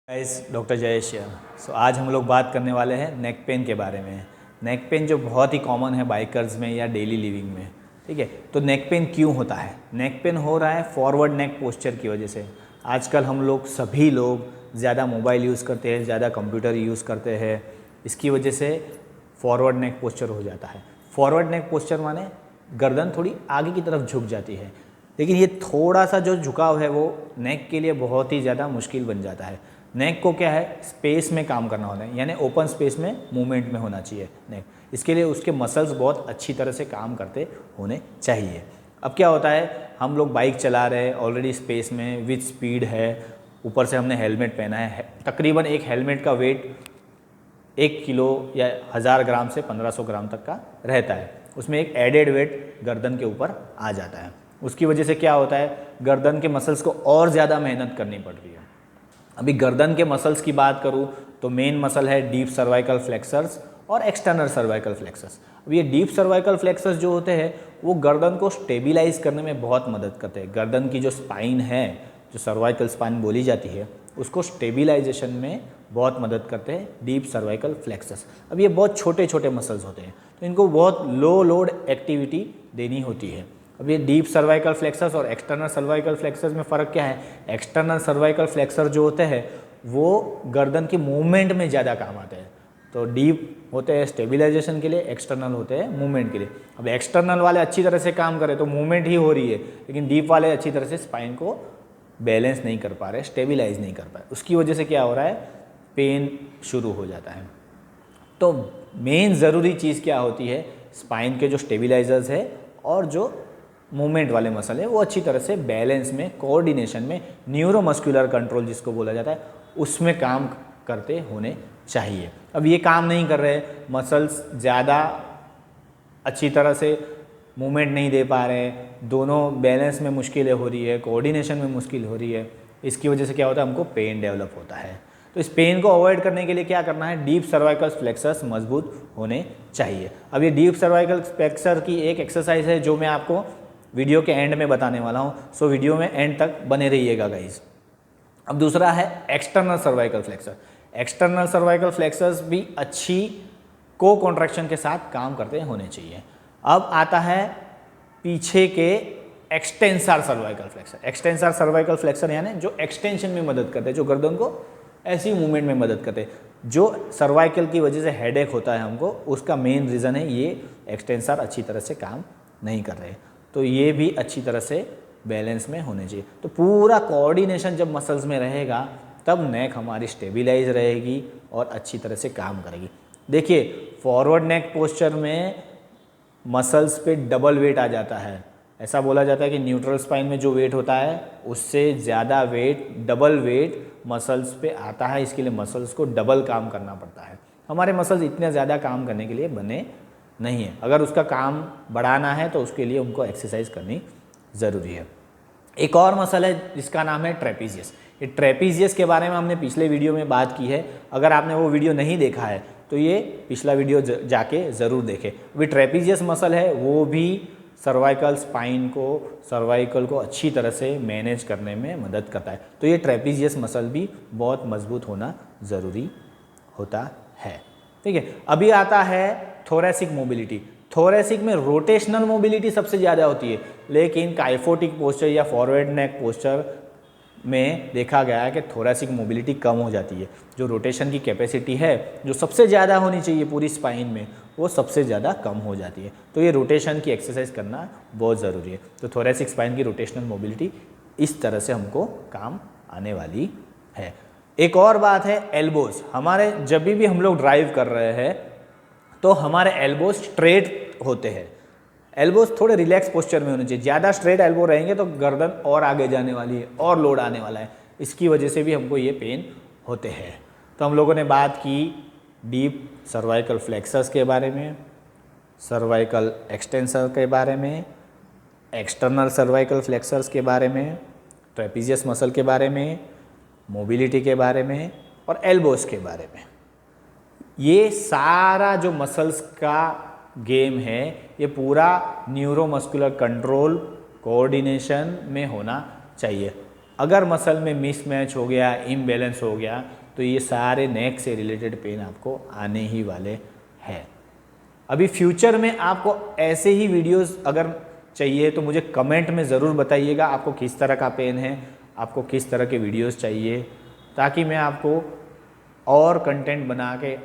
Guys doctor Jayesh है। आज हम लोग बात करने वाले हैं नेक पेन के बारे में। नेक पेन जो बहुत ही कॉमन है बाइकर्स में या डेली लिविंग में, ठीक है। तो नेक पेन क्यों होता है? नेक पेन हो रहा है फॉरवर्ड नेक पोस्चर की वजह से। आजकल हम लोग सभी लोग ज़्यादा मोबाइल यूज़ करते हैं, ज़्यादा कंप्यूटर यूज़ करते हैं, इसकी वजह से फॉरवर्ड नेक पोस्चर हो जाता है। फॉरवर्ड नेक पोस्चर माने गर्दन थोड़ी आगे की तरफ झुक जाती है, लेकिन ये थोड़ा सा जो झुकाव है वो नेक के लिए बहुत ही ज़्यादा मुश्किल बन जाता है। नेक को क्या है, स्पेस में काम करना होता है, यानी ओपन स्पेस में मूवमेंट में होना चाहिए नेक। इसके लिए उसके मसल्स बहुत अच्छी तरह से काम करते होने चाहिए। अब क्या होता है, हम लोग बाइक चला रहे हैं ऑलरेडी स्पेस में विद स्पीड है, ऊपर से हमने हेलमेट पहना है। तकरीबन एक हेलमेट का वेट 1 किलो या 1000 ग्राम से 1500 ग्राम तक का रहता है। उसमें एक एडेड वेट गर्दन के ऊपर आ जाता है। उसकी वजह से क्या होता है, गर्दन के मसल्स को और ज़्यादा मेहनत करनी पड़ रही है। अभी गर्दन के मसल्स की बात करूं तो मेन मसल है डीप सर्वाइकल फ्लेक्सर्स और एक्सटर्नल सर्वाइकल फ्लेक्सर्स। अब ये डीप सर्वाइकल फ्लेक्सर्स जो होते हैं वो गर्दन को स्टेबिलाइज करने में बहुत मदद करते हैं। गर्दन की जो स्पाइन है, जो सर्वाइकल स्पाइन बोली जाती है, उसको स्टेबिलाइजेशन में बहुत मदद करते हैं डीप सर्वाइकल फ्लेक्सर्स। अब ये बहुत छोटे छोटे मसल्स होते हैं, तो इनको बहुत लो लोड एक्टिविटी देनी होती है। अब ये डीप सर्वाइकल फ्लेक्सर्स और एक्सटर्नल सर्वाइकल फ्लेक्सर्स में फ़र्क क्या है? एक्सटर्नल सर्वाइकल फ्लेक्सर जो होते हैं वो गर्दन की मूवमेंट में ज़्यादा काम आते हैं। तो डीप होते हैं स्टेबिलाइजेशन के लिए, एक्सटर्नल होते हैं मूवमेंट के लिए। अब एक्सटर्नल वाले अच्छी तरह से काम करें तो मूवमेंट ही हो रही है, लेकिन डीप वाले अच्छी तरह से स्पाइन को बैलेंस नहीं कर पा रहे, स्टेबिलाइज नहीं कर पा रहे। उसकी वजह से क्या हो रहा है, पेन शुरू हो जाता है। तो मेन ज़रूरी चीज़ क्या होती है, स्पाइन के जो स्टेबिलाइजर्स है और जो मूवमेंट वाले मसल है वो अच्छी तरह से बैलेंस में, कोऑर्डिनेशन में, न्यूरोमस्कुलर कंट्रोल जिसको बोला जाता है, उसमें काम करते होने चाहिए। अब ये काम नहीं कर रहे, मसल्स ज़्यादा अच्छी तरह से मूवमेंट नहीं दे पा रहे हैं, दोनों बैलेंस में मुश्किलें हो रही है, कोऑर्डिनेशन में मुश्किल हो रही है। इसकी वजह से क्या होता है, हमको पेन डेवलप होता है। तो इस पेन को अवॉइड करने के लिए क्या करना है, डीप सर्वाइकल फ्लेक्सर्स मजबूत होने चाहिए। अब ये डीप सर्वाइकल फ्लेक्सर की एक एक्सरसाइज है जो मैं आपको वीडियो के एंड में बताने वाला हूँ, सो वीडियो में एंड तक बने रहिएगा गाइज। अब दूसरा है external cervical flexor. External cervical flexors भी अच्छी को कॉन्ट्रैक्शन के साथ काम करते होने चाहिए। अब आता है पीछे के extensor cervical flexor. Extensor cervical flexor यानी जो एक्सटेंशन में मदद करते हैं, जो गर्दन को ऐसी मूवमेंट में मदद करते हैं। जो सर्वाइकल की वजह से हेडेक होता है हमको, उसका मेन रीज़न है ये एक्सटेंसर अच्छी तरह से काम नहीं कर रहे। तो ये भी अच्छी तरह से बैलेंस में होने चाहिए। तो पूरा कोऑर्डिनेशन जब मसल्स में रहेगा तब नेक हमारी स्टेबिलाइज रहेगी और अच्छी तरह से काम करेगी। देखिए, फॉरवर्ड नेक पोस्चर में मसल्स पे डबल वेट आ जाता है। ऐसा बोला जाता है कि न्यूट्रल स्पाइन में जो वेट होता है उससे ज़्यादा वेट, डबल वेट मसल्स पे आता है। इसके लिए मसल्स को डबल काम करना पड़ता है। हमारे मसल्स इतने ज़्यादा काम करने के लिए बने नहीं है। अगर उसका काम बढ़ाना है तो उसके लिए उनको एक्सरसाइज करनी ज़रूरी है। एक और मसल है जिसका नाम है ट्रेपीजियस। ये ट्रेपीजियस के बारे में हमने पिछले वीडियो में बात की है। अगर आपने वो वीडियो नहीं देखा है तो ये पिछला वीडियो जाके ज़रूर देखें। अभी ट्रेपीजियस मसल है वो भी सर्वाइकल स्पाइन को, सर्वाइकल को अच्छी तरह से मैनेज करने में मदद करता है। तो ये ट्रेपीजियस मसल भी बहुत मजबूत होना ज़रूरी होता है, ठीक है। अभी आता है थोरैसिक मोबिलिटी। थोरैसिक में रोटेशनल मोबिलिटी सबसे ज़्यादा होती है, लेकिन काइफोटिक पोस्चर या फॉरवर्ड नेक पोस्चर में देखा गया है कि थोरैसिक मोबिलिटी कम हो जाती है। जो रोटेशन की कैपेसिटी है, जो सबसे ज़्यादा होनी चाहिए पूरी स्पाइन में, वो सबसे ज़्यादा कम हो जाती है। तो ये रोटेशन की एक्सरसाइज करना बहुत ज़रूरी है। तो थोरैसिक स्पाइन की रोटेशनल मोबिलिटी इस तरह से हमको काम आने वाली है। एक और बात है एल्बोज। हमारे जब भी हम लोग ड्राइव कर रहे हैं तो हमारे एल्बोज स्ट्रेट होते हैं। एल्बोज थोड़े रिलैक्स पोस्चर में होने चाहिए। ज़्यादा स्ट्रेट एल्बो रहेंगे तो गर्दन और आगे जाने वाली है और लोड आने वाला है। इसकी वजह से भी हमको ये पेन होते हैं। तो हम लोगों ने बात की डीप सर्वाइकल फ्लेक्सर्स के बारे में, सर्वाइकल एक्सटेंसर के बारे में, एक्सटर्नल सर्वाइकल फ्लेक्सर्स के बारे में, ट्रेपीजियस मसल के बारे में, मोबिलिटी के बारे में और एल्बोज के बारे में। ये सारा जो मसल्स का गेम है ये पूरा न्यूरोमस्कुलर कंट्रोल, कोऑर्डिनेशन में होना चाहिए। अगर मसल में मिसमैच हो गया, इम्बैलेंस हो गया, तो ये सारे नेक से रिलेटेड पेन आपको आने ही वाले हैं। अभी फ्यूचर में आपको ऐसे ही वीडियोस अगर चाहिए तो मुझे कमेंट में ज़रूर बताइएगा आपको किस तरह का पेन है, आपको किस तरह के वीडियोस चाहिए, ताकि मैं आपको और कंटेंट बना के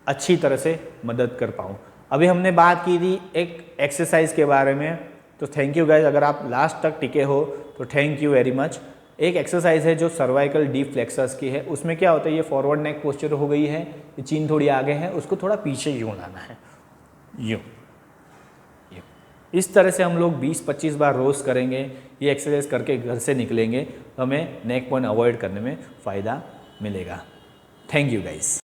अच्छी तरह से मदद कर पाऊँ। अभी हमने बात की थी एक एक्सरसाइज के बारे में, तो थैंक यू गाइज, अगर आप लास्ट तक टिके हो तो थैंक यू वेरी मच। एक एक्सरसाइज है जो सर्वाइकल डीप फ्लेक्सर्स की है। उसमें क्या होता है, ये फॉरवर्ड नेक पोस्चर हो गई है, ये चीन थोड़ी आगे है, उसको थोड़ा पीछे यूँ लाना है, यूँ। इस तरह से हम लोग 20-25 बार रोज़ करेंगे। ये एक्सरसाइज करके घर से निकलेंगे तो हमें नेक पेन अवॉइड करने में फ़ायदा मिलेगा। Thank you guys.